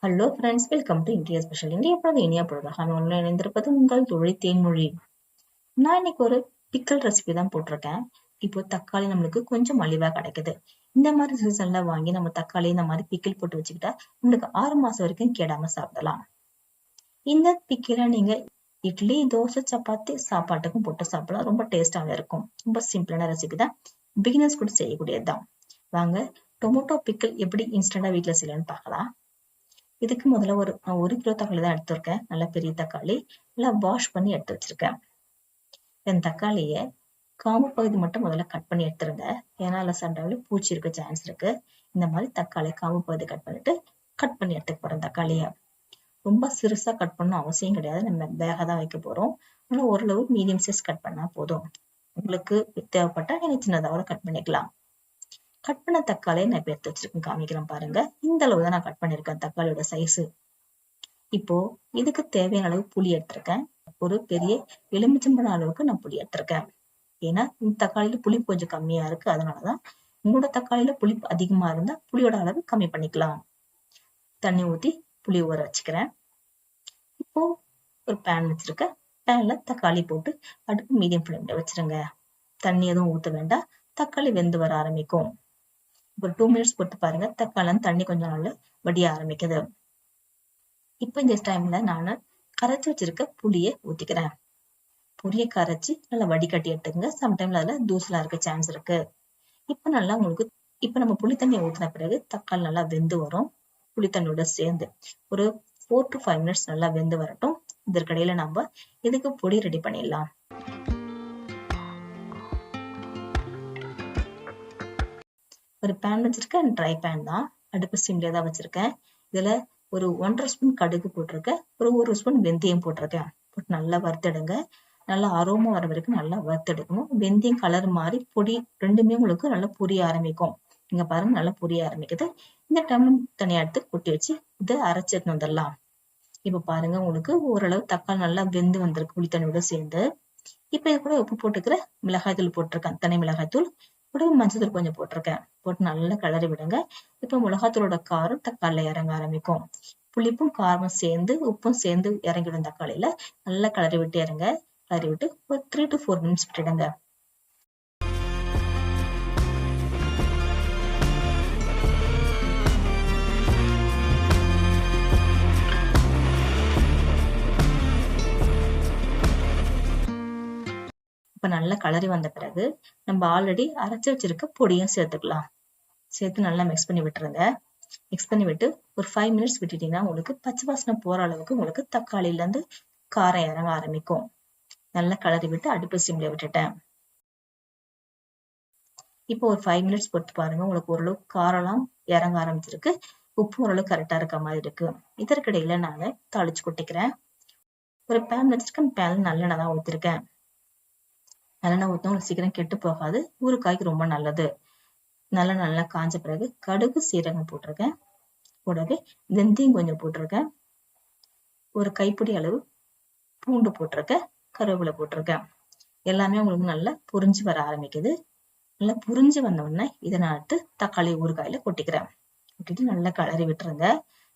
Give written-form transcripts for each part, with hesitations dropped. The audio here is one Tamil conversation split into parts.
Hello friends, welcome to India special. India பொழுது இனியா பொழுதாக ஒன்று இணைந்திருப்பது உங்கள் தொழில் தேன்மொழி. நான் இன்னைக்கு ஒரு பிக்கல் ரெசிபி தான் போட்டிருக்கேன். இப்போ தக்காளி நம்மளுக்கு கொஞ்சம் மலிவா கிடைக்குது. இந்த மாதிரி சீசன்ல வாங்கி நம்ம தக்காளி இந்த மாதிரி பிக்கில் போட்டு வச்சுக்கிட்டா நம்மளுக்கு 6 மாசம் வரைக்கும் கேடாம சாப்பிடலாம். இந்த பிக்கில நீங்க இட்லி, தோசை, சப்பாத்தி சாப்பாட்டுக்கும் போட்டு சாப்பிடலாம். ரொம்ப டேஸ்டாவே இருக்கும். ரொம்ப சிம்பிளான ரெசிபி தான். பிகினர்ஸ் கூட செய்யக்கூடியதுதான். வாங்க டொமேட்டோ பிக்கிள் எப்படி இன்ஸ்டன்டா வீட்டுல செய்யலாம்னு பார்க்கலாம். இதுக்கு முதல்ல ஒரு கிலோ தக்காளி தான் எடுத்திருக்கேன். நல்லா பெரிய தக்காளி நல்லா வாஷ் பண்ணி எடுத்து வச்சிருக்கேன். இந்த தக்காளிய காம்பு பகுதி மட்டும் முதல்ல கட் பண்ணி எடுத்துருங்க. ஏன்னா அதுல சண்டாவில பூச்சி இருக்க சான்ஸ் இருக்கு. இந்த மாதிரி தக்காளி காம்பு பகுதி கட் பண்ணி எடுத்துக்க போறேன். தக்காளிய ரொம்ப சிறுசா கட் பண்ணணும் அவசியம் கிடையாது. நம்ம வேக தான் வைக்க போறோம். ஆனா ஓரளவு மீடியம் சைஸ் கட் பண்ணா போதும். உங்களுக்கு தேவைப்பட்டா நீங்க சின்னதாவோட கட் பண்ணிக்கலாம். கட் பண்ண தக்காளியை நான் இப்ப எடுத்து வச்சிருக்கேன், காமிக்கிறேன் பாருங்க. இந்த அளவு தான் நான் கட் பண்ணிருக்கேன் தக்காளியோட சைஸ். இப்போ இதுக்கு தேவையான அளவு புளி எடுத்திருக்கேன். ஒரு பெரிய எலுமிச்சம்பழம் அளவுக்கு நான் புளி எடுத்திருக்கேன். ஏன்னா இந்த தக்காளியில புளிப்பு கொஞ்சம் கம்மியா இருக்கு. அதனாலதான் உங்களோட தக்காளியில புளிப்பு அதிகமா இருந்தா புளியோட அளவு கம்மி பண்ணிக்கலாம். தண்ணி ஊத்தி புளி ஊற வச்சுக்கிறேன். இப்போ ஒரு பேன் வச்சிருக்கேன். பேன்ல தக்காளி போட்டு அடுப்பு மீடியம் ஃப்ளேம்ல வச்சிருங்க. தண்ணி எதுவும் ஊத்த வேண்டாம். தக்காளி வெந்து வர ஆரம்பிக்கும். ஒரு 2 மினிட்ஸ் போட்டு பாருங்க. தக்காளி தண்ணி கொஞ்சம் நல்லா வடிய ஆரம்பிக்குது. இப்ப இந்த டைம்ல நான் கரைச்சி வச்சிருக்க புளிய ஊத்திக்கிறேன். புளிய கரைச்சி நல்லா வடிகட்டி எடுத்துங்க. சம்டைம்ல அதுல தூசலா இருக்க சான்ஸ் இருக்கு. இப்ப நல்லா உங்களுக்கு நம்ம புளி தண்ணி ஊத்தின பிறகு தக்காளி நல்லா வெந்து வரும். புளி தண்ணியோட சேர்ந்து ஒரு 4 to 5 மினிட்ஸ் நல்லா வெந்து வரட்டும். இதற்கிடையில நம்ம இதுக்கு பொடி ரெடி பண்ணிடலாம். ஒரு பேன் வச்சிருக்கேன். ட்ரை பேன் தான். அடுப்பு சிம்ல தான் வச்சிருக்கேன். இதுல ஒரு 1.5 ஸ்பூன் கடுகு போட்டிருக்கேன். ஒரு 1 ஸ்பூன் வெந்தயம் போட்டிருக்கேன். போட்டு நல்லா வறுத்தெடுங்க. நல்லா அரோமா வர வரைக்கும் நல்லா வறுத்தெடுக்கணும். வெந்தயம் கலர் மாறி பொடி ரெண்டுமே உங்களுக்கு நல்லா புரிய ஆரம்பிக்கும். நீங்க பாருங்க நல்லா புரிய ஆரம்பிக்குது. இந்த டைம்ல தனியா எடுத்து கொட்டி வச்சு இதை அரைச்சு எடுத்து வந்துடலாம். இப்ப பாருங்க உங்களுக்கு ஓரளவு தக்காளி நல்லா வெந்து வந்திருக்கு புளி தண்ணியோட சேர்ந்து. இப்ப இது கூட உப்பு போட்டுக்கிற மிளகாய் தூள் போட்டிருக்கேன். தனி மிளகாய் தூள் கூட மஞ்சள் கொஞ்சம் போட்டிருக்கேன். போட்டு நல்லா கிளறி விடுங்க. இப்ப மிளகாத்தூளோட காரம் தக்காளில இறங்க ஆரம்பிக்கும். புளிப்பும் காரமும் சேர்ந்து உப்பும் சேர்ந்து இறங்கிடும் தக்காளியில. நல்லா கிளறி விட்டு இறங்க. கிளறி விட்டு ஒரு 3 to 4 மினிட்ஸ் விட்டுடுங்க. இப்ப நல்லா கிளறி வந்த பிறகு நம்ம ஆல்ரெடி அரைச்சு வச்சிருக்க பொடியும் சேர்த்துக்கலாம். சேர்த்து நல்லா மிக்ஸ் பண்ணி விட்டுருங்க. மிக்ஸ் பண்ணி விட்டு ஒரு 5 மினிட்ஸ் விட்டுட்டீங்கன்னா உங்களுக்கு பச்சை வாசனை போற அளவுக்கு உங்களுக்கு தக்காளில இருந்து காரம் இறங்க ஆரம்பிக்கும். நல்லா கிளறி விட்டு அடுப்பு சிம்ல விட்டுட்டேன். இப்போ ஒரு 5 மினிட்ஸ் போட்டு பாருங்க. உங்களுக்கு ஓரளவு காரம்லாம் இறங்க ஆரம்பிச்சிருக்கு. உப்பு ஓரளவு கரெக்டா இருக்க மாதிரி இருக்கு. இதற்கிடையில நான் தாளிச்சு கொட்டிக்கிறேன். ஒரு பேன் வச்சிருக்கேன். பேன்ல நல்லெண்ணெய் தான் ஊத்திருக்கேன். நல்லெண்ணெய் ஊத்தணும் சீக்கிரம் கெட்டு போகாது. ஊறுகாய்க்கு ரொம்ப நல்லது. நல்லா காஞ்ச பிறகு கடுகு சீரகம் போட்டிருக்கேன். கூடவே வெந்தயம் கொஞ்சம் போட்டிருக்கேன். ஒரு கைப்பிடி அளவு பூண்டு போட்டிருக்கேன். கருவேப்பிலை போட்டிருக்கேன். எல்லாமே உங்களுக்கு நல்லா புரிஞ்சு வர ஆரம்பிக்குது. நல்லா புரிஞ்சு வந்த உடனே இதை நான் எடுத்து தக்காளி ஊறுகாயில கொட்டிக்கிறேன். கொட்டிட்டு நல்லா கிளறி விட்டுருங்க.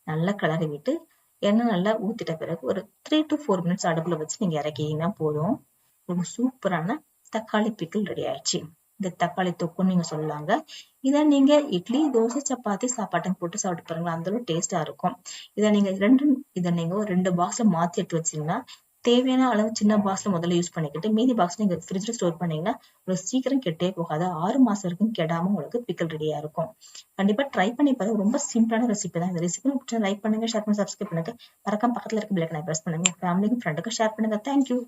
நல்லா கிளறி விட்டு எண்ணெய் நல்லா ஊத்திட்ட பிறகு ஒரு 3 to 4 மினிட்ஸ் அடுப்புல வச்சு நீங்க இறக்கிங்கன்னா போதும். ஒரு சூப்பரான தக்காளி பிக்கிள் ரெடி ஆயிடுச்சு. இந்த தக்காளி தொக்குன்னு நீங்க சொல்லலாங்க. இதை நீங்க இட்லி, தோசை, சப்பாத்தி சாப்பாட்டுக்கு போட்டு சாப்பிட்டு பாருங்க. அந்த அளவு டேஸ்டா இருக்கும். இதை நீங்க ஒரு 2 பாக்ஸ்ல மாத்தி எடுத்து வச்சீங்கன்னா தேவையான அளவு சின்ன பாக்ஸ்ல முதல்ல யூஸ் பண்ணிக்கிட்டு மீதி பாக்ஸ் நீங்க ஃப்ரிட்ஜ்ல ஸ்டோர் பண்ணீங்கன்னா உங்களுக்கு சீக்கிரம் கெட்டே போகாது. 6 மாசம் வரைக்கும் கெடாம உங்களுக்கு பிக்கல் ரெடியா இருக்கும். கண்டிப்பா ட்ரை பண்ணி பாருங்க. ரொம்ப சிம்பிளான ரெசிபி தான். இந்த ரெசிபி லைக் பண்ணுங்க, ஷேர் பண்ணி, சப்ஸ்கிரைப் பண்ணுங்க. மறக்காம பக்கத்துல இருக்க பெல் ஐகானை பிரஸ் பண்ணுங்க. ஃபேமிலிக்கும் ஃப்ரெண்டுக்கும் ஷேர் பண்ணுங்க. தேங்க்யூ.